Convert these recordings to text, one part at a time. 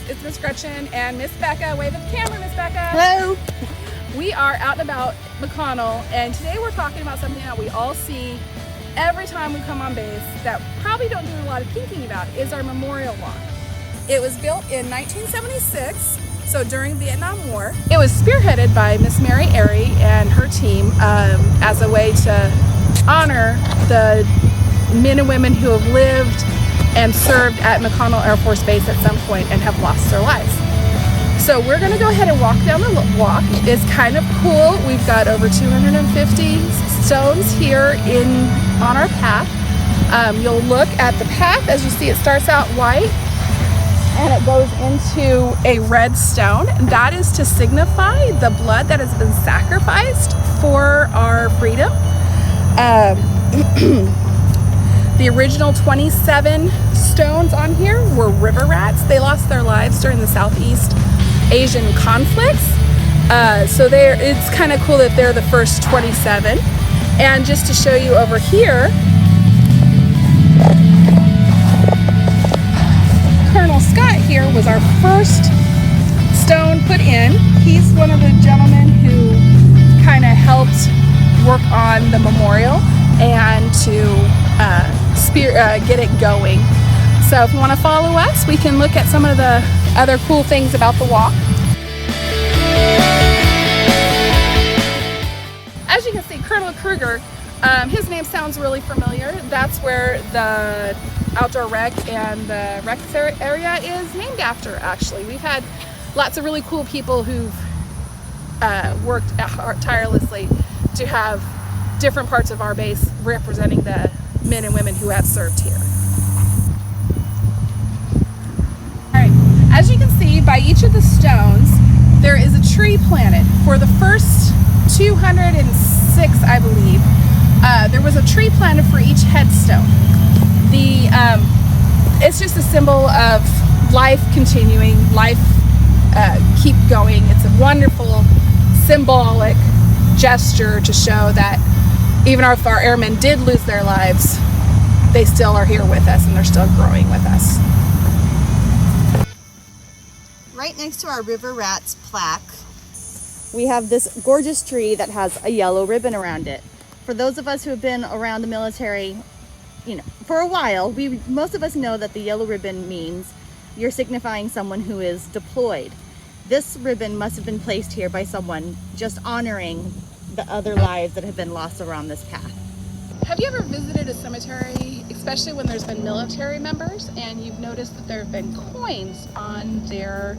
It's Miss Gretchen and Miss Becca. Wave at the camera, Miss Becca. Hello. We are out and about McConnell, and today we're talking about something that we all see every time we come on base that probably don't do a lot of thinking about, is our memorial walk. It was built in 1976, so during the Vietnam War. It was spearheaded by Miss Mary Airy and her team as a way to honor the men and women who have lived and served at McConnell Air Force Base at some point and have lost their lives. So we're gonna go ahead and walk down the walk. It's kind of cool. We've got over 250 stones here on our path. You'll look at the path. As you see, it starts out white and it goes into a red stone. That is to signify the blood that has been sacrificed for our freedom. The original 27 stones on here were river rats. They lost their lives during the Southeast Asian conflicts. So it's kind of cool that they're the first 27. And just to show you over here, Colonel Scott here was our first stone put in. He's one of the gentlemen who kind of helped work on the memorial and to get it going. So if you want to follow us, we can look at some of the other cool things about the walk. As you can see, Colonel Kruger, his name sounds really familiar. That's where the outdoor rec and the rec area is named after, actually. We've had lots of really cool people who've worked tirelessly to have different parts of our base representing the men and women who have served here. Alright, as you can see by each of the stones, there is a tree planted. For the first 206, I believe, there was a tree planted for each headstone. It's just a symbol of life continuing, life keep going. It's a wonderful symbolic gesture to show that even if our airmen did lose their lives, they still are here with us and they're still growing with us. Right next to our River Rats plaque, we have this gorgeous tree that has a yellow ribbon around it. For those of us who have been around the military, for a while, most of us know that the yellow ribbon means you're signifying someone who is deployed. This ribbon must have been placed here by someone just honoring the other lives that have been lost around this path. Have you ever visited a cemetery, especially when there's been military members, and you've noticed that there have been coins on their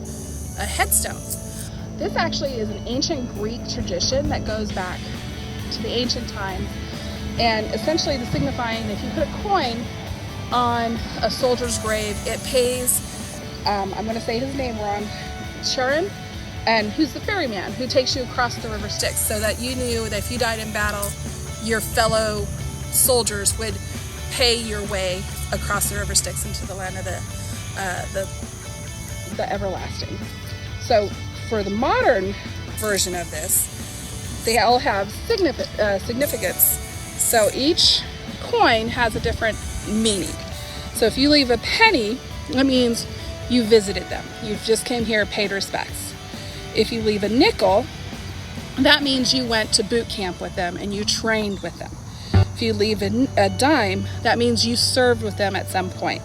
headstones? This actually is an ancient Greek tradition that goes back to the ancient times, and essentially the signifying that if you put a coin on a soldier's grave, it pays, I'm going to say his name wrong, Charon, and who's the ferryman who takes you across the River Styx, so that you knew that if you died in battle, your fellow soldiers would pay your way across the River Styx into the land of the everlasting. So for the modern version of this, they all have significance. So each coin has a different meaning. So if you leave a penny, that means you visited them. You just came here, paid respects. If you leave a nickel, that means you went to boot camp with them and you trained with them. If you leave a dime, that means you served with them at some point.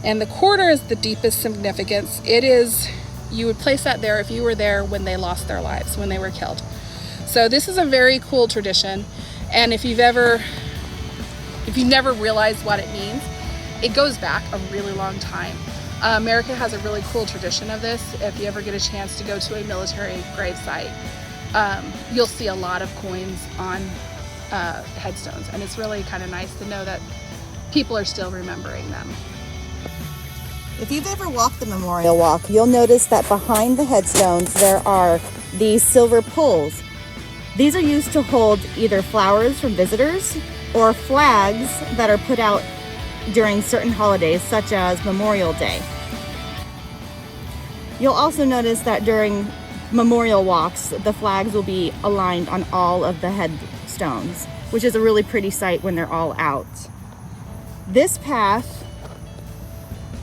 And the quarter is the deepest significance. You would place that there if you were there when they lost their lives, when they were killed. So this is a very cool tradition. And if you've never realized what it means, it goes back a really long time. America has a really cool tradition of this. If you ever get a chance to go to a military gravesite, you'll see a lot of coins on headstones, and it's really kind of nice to know that people are still remembering them. If you've ever walked the memorial walk, you'll notice that behind the headstones there are these silver poles. These are used to hold either flowers from visitors or flags that are put out during certain holidays, such as Memorial Day. You'll also notice that during memorial walks, the flags will be aligned on all of the headstones, which is a really pretty sight when they're all out. This path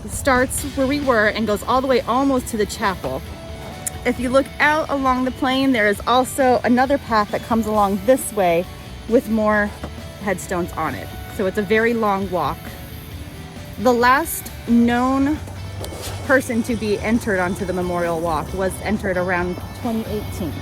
starts where we were and goes all the way almost to the chapel. If you look out along the plain, there is also another path that comes along this way with more headstones on it. So it's a very long walk. The last known person to be entered onto the memorial walk was entered around 2018.